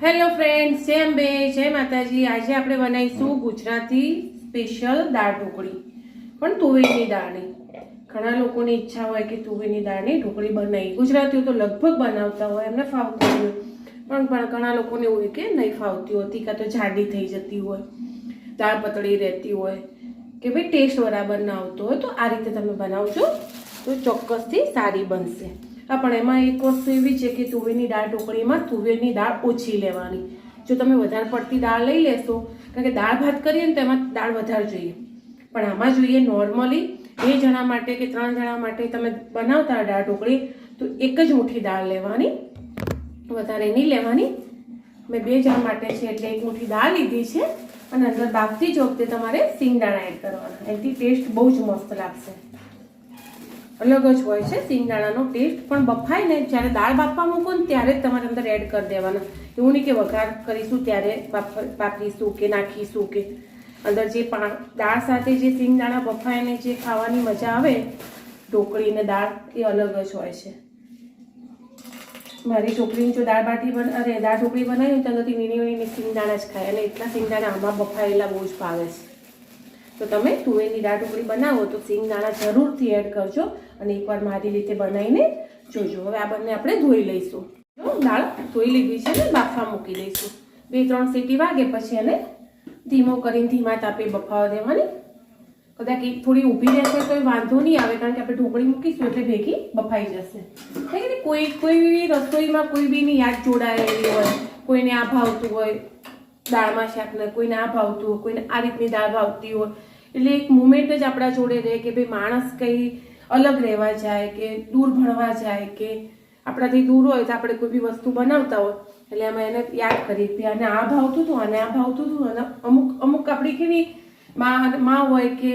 Hello friends, જય અંબે, જય માતાજી। આજે આપણે બનાવીશું ગુજરાતી સ્પેશિયલ દાળ ઢોકળી, પણ તુવેરની દાળની। ઘણા લોકોની ઈચ્છા હોય કે તુવેરની દાળની ઢોકળી બનાવી। ગુજરાતીઓ તો લગભગ બનાવતા હોય, એમને ફાવતી હોય, પણ ઘણા લોકોને એવું હોય કે નહીં ફાવતી હોતી, કાં તો જાડી થઈ જતી હોય, દાળ પતળી રહેતી હોય, કે ભાઈ ટેસ્ટ બરાબર ના આવતો હોય, તો આ રીતે તમે બનાવજો તો ચોક્કસથી સારી બનશે। પણ એમાં એક વસ્તુ એવી છે કે તુવેરની દાળ ઢોકળીમાં તુવેરની દાળ ઓછી લેવાની। જો તમે વધારે પડતી દાળ લઈ લેશો, કારણ કે દાળ ભાત કરીએ ને તો એમાં દાળ વધારે જોઈએ, પણ આમાં જોઈએ નોર્મલી 2 જણા માટે કે 3 જણા માટે તમે બનાવતા હોય દાળ ઢોકળી, તો એક જ મુઠ્ઠી દાળ લેવાની, વધારે નહીં લેવાની। મેં 2 જણા માટે છે એટલે 1 મુઠ્ઠી દાળ લીધી છે, અને અંદર બાફતી જ વખતે તમારે સિંગદાણા એડ કરવાના, એનાથી ટેસ્ટ બહુ જ મસ્ત લાગશે। અલગ જ હોય છે સિંગદાણાનો ટેસ્ટ, પણ બફાય ને જ્યારે દાળ બાફવા મૂકો ને ત્યારે જ તમારે અંદર એડ કરી દેવાના। એવું નહીં કે વઘાર કરીશું ત્યારે બાફીશું કે નાખીશું, કે અંદર જે દાળ સાથે જે સિંગદાણા બફાય ને જે ખાવાની મજા આવે ઢોકળી ને દાળ, એ અલગ જ હોય છે। મારી છોકરીને જો દાળ ઢોકળી બનાવી તો અંદરથી વીણી સિંગદાણા જ ખાય, અને એટલા સિંગદાણા આમાં બફાયેલા બહુ જ ભાવે છે। તો તમે તુવેરની દાળ ઢોકળી બનાવો તો સિંગદાણા જરૂરથી એડ કરજો, અને એકવાર મારી રીતે બનાવીને જોજો। હવે આ બંને આપણે ધોઈ લઈશું। દાળ ધોઈ લીધી છે ને બાફવા મૂકી દઈશું। 2-3 સીટી વાગે પછી એને ધીમો કરીને ધીમા તાપે બફાવા દેવાની। કદાચ થોડી ઊભી રહેશે તો વાંધો નહીં આવે, કારણ કે આપણે ઢોકળી મૂકીશું એટલે ભેગી બફાઈ જશે। કોઈ રસોઈમાં કોઈ બીની યાદ જોડાયેલી હોય, કોઈને આ ભાવતું હોય દાળમાં શાકને, કોઈને આ ભાવતું હોય, કોઈને આ રીતની દાળ ભાવતી હોય, એટલે એક મુમેન્ટ જ આપણા જોડે રહે કે ભાઈ માણસ કંઈ અલગ રહેવા જાય, કે દૂર ભણવા જાય, કે આપણાથી દૂર હોય તો આપણે કોઈ બી વસ્તુ બનાવતા હોય એટલે અમે એને યાદ કરીએ કે આને આ ભાવતું હતું, આને આ ભાવતું હતું। અને અમુક આપણી કેવી માં હોય કે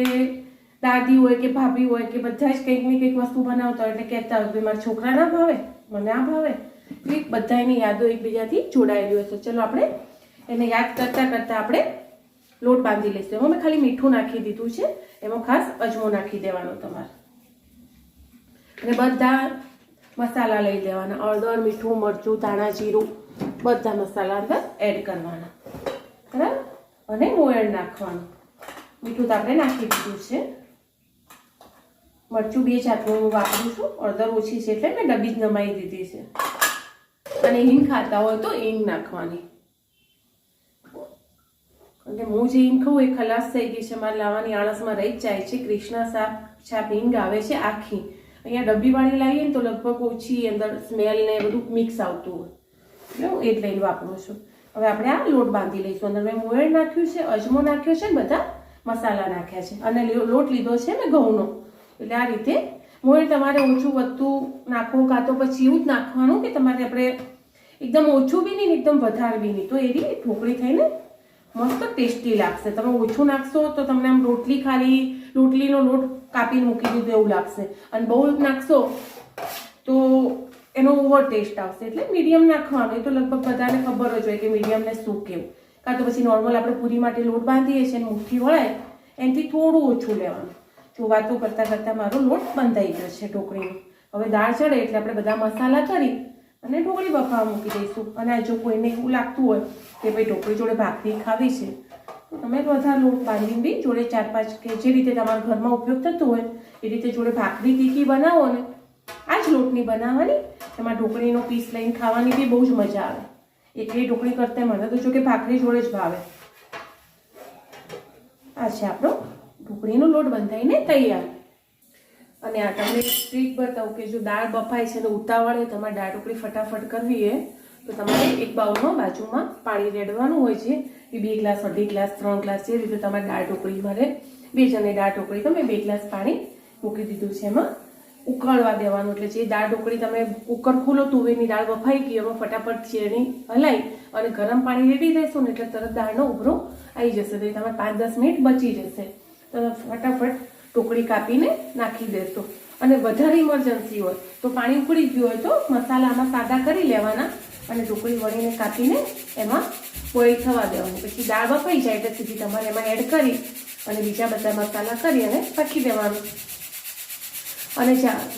દાદી હોય કે ભાભી હોય કે બધા જ કંઈક ને કંઈક વસ્તુ બનાવતા હોય એટલે કહેતા હોય કે મારા છોકરા ના ભાવે, મને આ ભાવે, એ બધાની યાદો એકબીજાથી જોડાયેલી હોય છે। ચલો આપણે એને યાદ કરતાં આપણે લોટ બાંધી લઈશું। એમાં મેં ખાલી મીઠું નાખી દીધું છે, એમાં ખાસ અજમો નાખી દેવાનો તમારે, અને બધા મસાલા લઈ લેવાના, હળદર, મીઠું, મરચું, ધાણા જીરું, બધા મસાલા અંદર એડ કરવાના, બરાબર। અને મોયણ નાખવાનું, મીઠું તો આપણે નાખી દીધું છે, મરચું 2 જાતનું હું વાપરું છું, હળદર ઓછી છે એટલે મેં ડબ્બી જ નમાઈ દીધી છે, અને હિંગ ખાતા હોય તો હિંગ નાખવાની। અને હું જે હિંગ ખાઉં એ ખલાસ થઈ ગઈ છે, મારે લાવવાની આળસમાં રહી જ જાય છે। કૃષ્ણા છાપ હિંગ આવે છે આખી, અહીંયા ડબ્બીવાળી લાવીએ ને તો લગભગ ઓછી અંદર સ્મેલ ને બધું મિક્સ આવતું હોય, એટલે હું એ જ લઈને વાપરું છું। હવે આપણે આ લોટ બાંધી લઈશું। અંદર મેં મોયણ નાખ્યું છે, અજમો નાખ્યો છે, બધા મસાલા નાખ્યા છે, અને લોટ લીધો છે મેં ઘઉંનો, એટલે આ રીતે મોયણ તમારે ઓછું વધતું નાખવું, કાં તો પછી એવું જ નાખવાનું કે તમારે આપણે એકદમ ઓછું બી નહીં એકદમ વધારે બી નહીં, તો એની ઢોકળી થઈને મસ્ત ટેસ્ટી લાગશે। તમે ઓછું નાખશો તો તમને આમ રોટલીનો લોટ કાપીને મૂકી દીધો એવું લાગશે, અને બહુ નાખશો તો એનો ઓવર ટેસ્ટ આવશે। એટલે મીડિયમ નાખવાનું, એ તો લગભગ બધાને ખબર જ હોય કે મીડિયમને શું કેવું, કાં તો પછી નોર્મલ આપણે પૂરી માટે લોટ બાંધીએ છીએ અને મુઠ્ઠી વળાય એનાથી થોડું ઓછું લેવાનું। જો વાતો કરતાં મારો લોટ બંધાઈ ગયો છે ઢોકળીનો। હવે દાળ ચડે એટલે આપણે બધા મસાલા કરી અને ઢોકળી બફાવા મૂકી દઈશું। અને જો કોઈને એવું લાગતું હોય કે ભાઈ ઢોકળી જોડે ભાખરી ખાવી છે, તો તમે વધારે લોટ બાંધીને બી જોડે 4-5 કે જે રીતે તમારા ઘરમાં ઉપયોગ થતો હોય એ રીતે જોડે ભાખરી તીખી બનાવો ને, આ જ લોટની બનાવવાની, એમાં ઢોકળીનો પીસ લઈને ખાવાની બી બહુ જ મજા આવે। એકલી ઢોકળી કરતા મને તો જો કે ભાખરી જોડે જ ભાવે। આ છે આપણો ઢોકળીનો લોટ બંધાઈને તૈયાર। અને આ તમને ટ્રીક બતાવું કે જો દાળ બફાય છે અને ઉતાવળે તમારે દાળ ઢોકળી ફટાફટ કરવી છે, તો તમારે એક બાઉલમાં બાજુમાં પાણી રેડવાનું હોય છે, એ 2 ગ્લાસ, 2.5 ગ્લાસ, 3 ગ્લાસ, જે રીતે તમારે દાળ ઢોકળી મારે 2 જણની દાળ ઢોકળી તો મેં 2 ગ્લાસ પાણી મૂકી દીધું છે, એમાં ઉકળવા દેવાનું। એટલે જે દાળ ઢોકળી તમે કુકર ખોલો, તુવેરની દાળ બફાઈ ગઈ, એમાં ફટાફટ ચેરણી હલાવી અને ગરમ પાણી રેડી દેશો ને એટલે તરત દાળનો ઉભરો આવી જશે, તો તમારે 5-10 મિનિટ બચી જશે। તો ફટાફટ ઢોકળી કાપીને નાખી દેશો। અને વધારે ઇમરજન્સી હોય તો પાણી ઉકળી ગયું હોય તો મસાલા આમાં સાદા કરી લેવાના, અને ઢોકળી વળીને કાપીને એમાં બોઇલ થવા દેવાની। પછી દાળ બફાઈ જાય એટલે સીધી તમારે એમાં એડ કરી અને બીજા બધા મસાલા કરી અને પકી દેવાનું, અને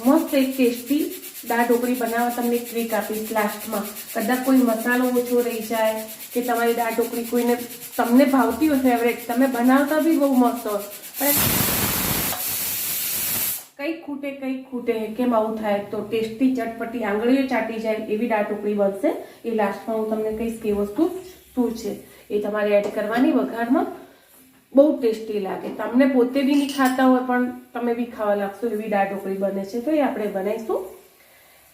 મસ્ત એક ટેસ્ટી દાળ ઢોકળી બનાવવા તમને એક ટ્રીક આપીશ લાસ્ટમાં. કદાચ કોઈ મસાલો ઓછો રહી જાય કે તમારી દાળ ઢોકળી કોઈને તમને ભાવતી હોય ફેવરેટ, તમે બનાવતા બી બહુ મસ્ત હોય, પણ કંઈક ખૂટે કેમ આવું થાય, તો ટેસ્ટી ચટપટી આંગળીઓ ચાટી જાય એવી દાળ ઢોકળી બનશે. એ લાસ્ટમાં હું તમને કહીશ કે વસ્તુ શું છે એ તમારે એડ કરવાની વઘારમાં. બહુ ટેસ્ટી લાગે, તમને પોતે બી નહીં ખાતા હોય પણ તમે બી ખાવા લાગશો એવી દાળ ઢોકળી બને છે. તો એ આપણે બનાવીશું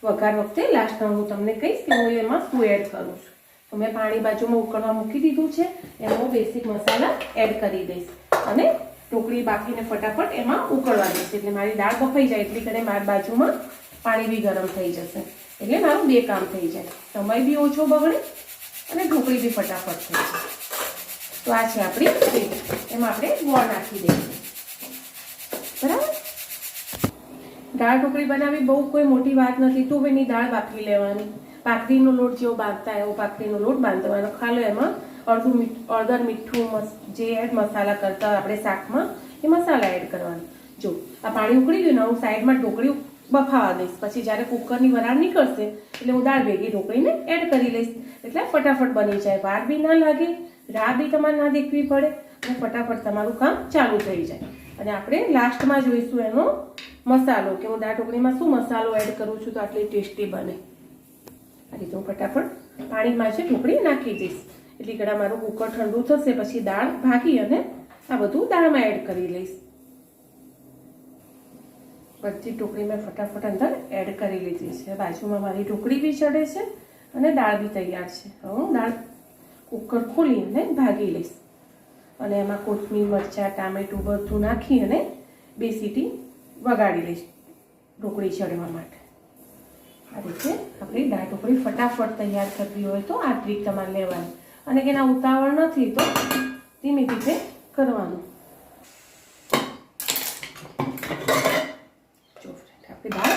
વઘાર વખતે. લાસ્ટમાં હું તમને કહીશ કે હું એમાં શું એડ કરું છું. તો મેં પાણી બાજુમાં ઉકળવા મૂકી દીધું છે, એમાં હું બેસિક મસાલા એડ કરી દઈશ અને ઢોકળી બાફીને ફટાફટ એમાં ઉકળવા દઈશ. એટલે મારી દાળ બફાઈ જાય એટલી કરે મારી બાજુમાં પાણી બી ગરમ થઈ જશે, એટલે મારું બે કામ થઈ જાય, સમય બી ઓછો બગડે અને ઢોકળી બી ફટાફટ થઈ જાય. તો આ છે આપણી રીત. એમાં આપણે ગોળ નાખી દઈએ. બરાબર. દાળ ઢોકળી બનાવવી બહુ કોઈ મોટી વાત નથી. તુવેરની દાળ બાફી લેવાની, ભાખરીનો લોટ જેવો બાંધતા એવો ભાખરીનો લોટ બાંધવાનો. ખાલી એમાં હળદર મીઠું જે એડ મસાલા કરતા હોય આપણે શાકમાં એ મસાલા એડ કરવાના. જો આ પાણી ઉકળી ગયું ને, હું સાઈડમાં ઢોકળી બફાવા દઈશ. પછી જ્યારે કુકરની વરાળ નીકળશે એટલે હું દાળ ભેગી ઢોકળીને એડ કરી લઈશ. એટલે ફટાફટ બની જાય, વાર બી ના લાગે, રાહ બી તમારે ના દેખવી પડે અને ફટાફટ તમારું કામ ચાલુ થઈ જાય. અને આપણે લાસ્ટમાં જોઈશું એનો મસાલો, કે હું દાળ ઢોકળીમાં શું મસાલો એડ કરું છું તો આટલી ટેસ્ટી બને. આ રીતે હું ફટાફટ પાણીમાં છે ઢોકળી નાખી દઈશ. એટલી ઘડા મારું કુકર ઠંડુ થશે પછી દાળ ભાગી અને આ બધું દાળમાં એડ કરી લઈશ. બધી ઢોકળી મેં ફટાફટ અંદર એડ કરી લીધી છે. બાજુમાં મારી ઢોકળી બી ચડે છે અને દાળ બી તૈયાર છે. હવે હું દાળ કુકર ખોલીને ભાગી લઈશ અને એમાં કોથમીર મરચાં ટામેટું બધું નાખી અને 2 સીટી વગાડી લઈશ ઢોકળી ચડવા માટે. આ રીતે આપણી દાળ ઢોકળી ફટાફટ તૈયાર કરવી હોય તો આ ટ્રીક તમારે લેવાની, અને કે ના ઉતાવળ નથી તો ધીમે ધીમે કરવાનું. જો આપણી દાળ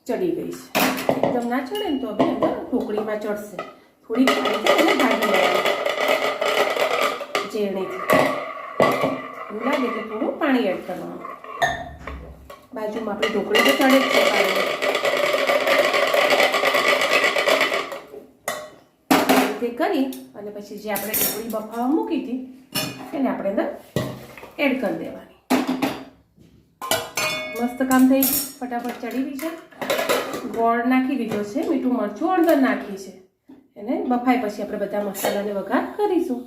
ચડી ગઈ છે. એકદમ ના ચડે ને તો બી અંદર ઢોકળીમાં ચડશે. થોડી એને ભાગી લેવાની ચેરણીથી. એવું લાગે એટલે થોડું પાણી એડ કરવાનું. બાજુમાં આપણી ઢોકળી તો ચડે જ છે પાણી. તે કરી અને પછી જે આપણે ઢોકળી બફાવા મૂકી હતી એને આપણે અંદર એડ કરી દેવાની. મસ્ત કામ થઈ ગયું, ફટાફટ ચડી બી છે. ગોળ નાખી દીધો છે, મીઠું મરચું હળદર નાખી છે. એને બફાય પછી આપણે બધા મસાલાને વઘાર કરીશું.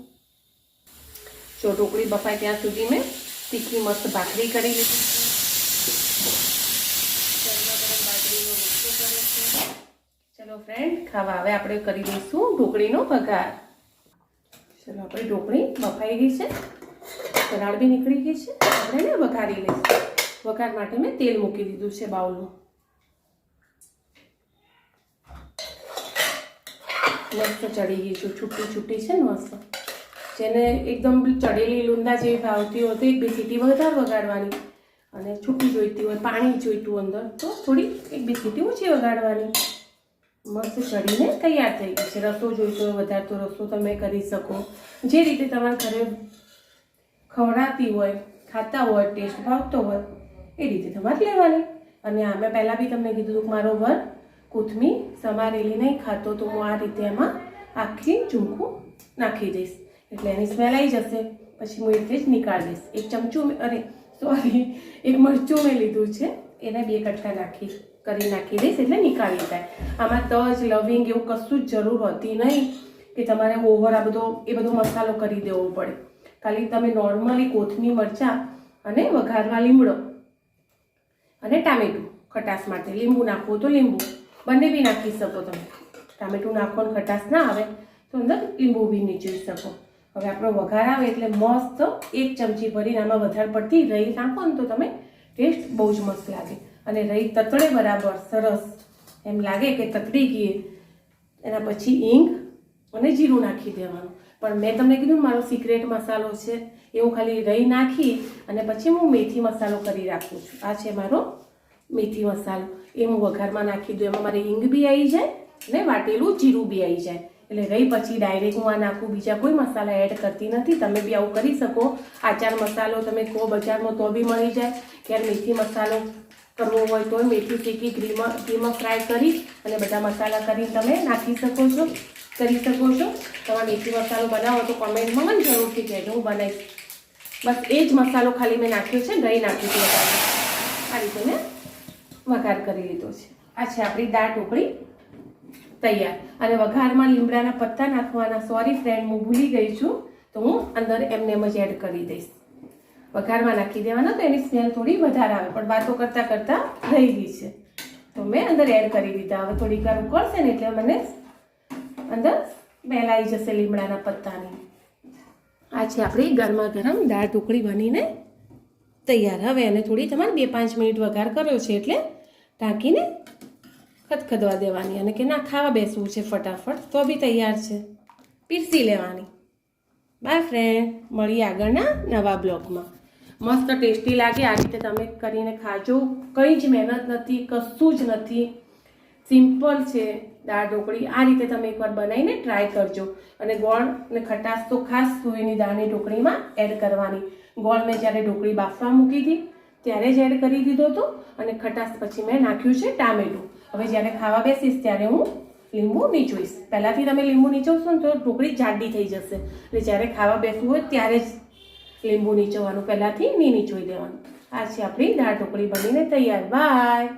જો ઢોકળી બફાય ત્યાં સુધી મેં તીખી મસ્ત ભાખરી કરી લીધી છે. ચલો ફ્રેન્ડ, ખાવા હવે આપણે કરી દઈશું ઢોકળીનો વઘાર. ચલો આપણી ઢોકળી બફાઈ ગઈ છે, વરાળ બી નીકળી ગઈ છે. આપણે એને વઘારી લઈશું. વઘાર માટે મેં તેલ મૂકી દીધું છે બાઉલમાં. મસ્ત ચડી ગઈ છે, છૂટી છે ને મસ્ત. જેને એકદમ ચડેલી લૂંદા જેવી ભાવતી હોય તો 1-2 સીટી વધારે વગાડવાની, અને છૂટી જોઈતી હોય પાણી જોઈતું અંદર તો થોડી 1-2 સીટી ઓછી વગાડવાની. મસ્ત ચડીને તૈયાર થઈ ગઈ છે. રસો જોઈતો હોય વધારે તો રસો તમે કરી શકો, જે રીતે તમારા ઘરે ખવડાતી હોય, ખાતા હોય, ટેસ્ટ ભાવતો હોય એ રીતે તમારે લેવાની. અને મેં પહેલાં બી તમને કીધું કે મારો વર કોથમીર સમારેલી નહીં ખાતો, તો હું આ રીતે એમાં આખી ઝુમકું નાખી દઈશ એટલે એની સ્મેલ આવી જશે. પછી હું એટલે જ નીકાળી દઈશ. 1 ચમચું એક મરચું મેં લીધું છે, એને 2 કટકા નાખી દઈશ એટલે નીકાળી જાય. આમાં તજ લવિંગ એવું કશું જ જરૂર હોતી નહીં કે તમારે ઓવર એ બધો મસાલો કરી દેવો પડે. ખાલી તમે નોર્મલી કોથમીર મરચાં અને વઘારમાં લીમડો અને ટામેટું ખટાશ માટે, લીંબુ નાખવું તો લીંબુ બંને બી નાખી શકો તમે. ટામેટું નાખો ને ખટાશ ના આવે તો અંદર લીંબુ બી નીચોઈ શકો. હવે આપણો વઘાર આવે એટલે મસ્ત 1 ચમચી ભરીને આમાં વધારે પડતી રહી નાખો ને તો તમે ટેસ્ટ બહુ જ મસ્ત લાગે. અને રહી તતડે બરાબર સરસ, એમ લાગે કે તતડી ગઈ. એના પછી હિંગ અને જીરું નાખી દેવાનું. પણ મેં તમને કીધું મારો સિક્રેટ મસાલો છે એ હું ખાલી રહી નાખી અને પછી હું મેથી મસાલો કરી રાખું છું. આ છે મારો મેથી મસાલો, એ હું વઘારમાં નાખી દઉં. એમાં મારે હિંગ બી આવી જાય અને વાટેલું જીરું બી આવી જાય. એટલે રહી પછી ડાયરેક્ટ હું આ નાખું, બીજા કોઈ મસાલા એડ કરતી નથી. તમે બી આવું કરી શકો. આચાર મસાલો તમે કહો બજારમાં તો બી મળી જાય, ક્યારે મેથી મસાલો કરવો હોય તો મેથી શેકી ઘીમાં ફ્રાય કરી અને બધા મસાલા કરીને તમે નાખી શકો છો, કરી શકો છો. તમારે મેથી મસાલો બનાવો તો કોમેન્ટમાં મને જરૂરથી કહેજો, હું બનાવીશ. બસ એ જ મસાલો ખાલી મેં નાખ્યો છે, દહીં નાખ્યું છે વધારે. આ રીતે મેં વઘાર કરી લીધો છે. આ છે આપણી દાળ ઢોકળી તૈયાર. અને વઘારમાં લીમડાના પત્તા નાખવાના. સોરી ફ્રેન્ડ, હું ભૂલી ગઈ છું, તો હું અંદર એમને એમ જ એડ કરી દઈશ. વઘારમાં નાખી દેવાના તો એની સ્મેલ થોડી વધારે આવે, પણ વાતો કરતાં કરતાં રહી ગઈ છે તો મેં અંદર એડ કરી દીધા. હવે થોડીક વાર ઉકળશે ને એટલે મને અંદર સ્મેલ આવી જશે લીમડાના પત્તાની. આ છે આપણી ગરમા ગરમ દાળ ઢોકળી બનીને તૈયાર. હવે એને થોડી તમારે 2-5 મિનિટ વઘાર કર્યો છે એટલે ઢાંકીને ખદખદવા દેવાની. અને કે ના ખાવા બેસવું છે ફટાફટ તો બી તૈયાર છે, પીરસી લેવાની. બાય ફ્રેન્ડ, મળીએ આગળના નવા બ્લોગમાં. મસ્ત ટેસ્ટી લાગે. આ રીતે તમે કરીને ખાજો. કંઈ જ મહેનત નથી, કશું જ નથી, સિમ્પલ છે દાળ ઢોકળી. આ રીતે તમે એકવાર બનાવીને ટ્રાય કરજો. અને ગોળ અને ખટાશ તો ખાસ તુવેરની દાળની ઢોકળીમાં એડ કરવાની. ગોળ મેં જ્યારે ઢોકળી બાફવા મૂકી હતી ત્યારે જ એડ કરી દીધો હતો, અને ખટાશ પછી મેં નાખ્યું છે ટામેટું. હવે જ્યારે ખાવા બેસીશ ત્યારે હું લીંબુ નીચોઈશ. પહેલાંથી તમે લીંબુ નીચોવશો ને તો ઢોકળી જાડી થઈ જશે, એટલે જ્યારે ખાવા બેસવું હોય ત્યારે જ લીંબુ નીચોવાનું, પહેલાંથી નહીં નીચોઈ દેવાનું. આ છે આપણી દાળ ઢોકળી બનીને તૈયાર. બાય.